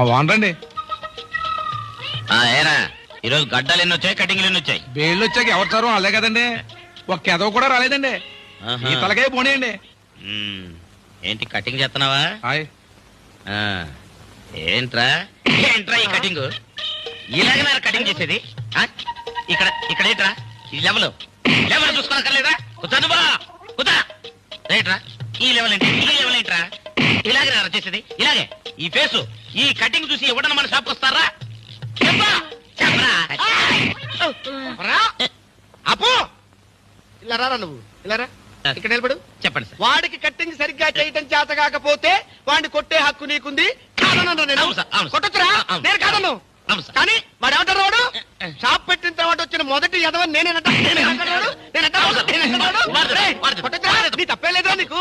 వానరండి. ఏరా ఈరోజు గడ్డలు ఎన్ని వచ్చాయి, కటింగ్లు ఎన్ని వచ్చాయి? బేళ్ళు వచ్చాక ఎవరు సారు వాళ్ళే కదండి. ఒక ఎదవ కూడా రాలేదండి. ఈ తలకాయ పోనీయండి. ఏంటి కటింగ్ చేస్తున్నావా? హాయ్. ఏంట్రా ఏంట్రా ఈ కటింగ్? ఇలాగ కటింగ్ చేసేది ఇక్కడ ఇక్కడ ఏంట్రా ఈ లెవెల్ లెవెల్ చూసుకోనక్కర్లేదా? చదువుబా కుదా రైట్రా. ఈ లెవెల్ ఏంటి, ఈ లెవెల్ ఏంట్రా? ఇలాగే చేసేది ఇలాగే. ఈ ఫేసు ఈ కటింగ్ చూసి ఎవడన్నా మన షాప్కి వస్తారా? అప్పు ఇలా రా నువ్వు, ఇలా రా. ఇక్కడ నిలబడు. చెప్పండి సార్. వాడికి కట్టింగ్ సరిగ్గా చేయటం చేత కాకపోతే వాడిని కొట్టే హక్కు నీకుంది. కాదన్నా నేను కొట్టొచ్చురా, నేను కాదన్ను. కానీ వాడు ఏమంటారు, వాడు షాప్ పెట్టిన తర్వాత వచ్చిన మొదటి యదవని నేనేనంట. నీ తప్పే లేదా నీకు?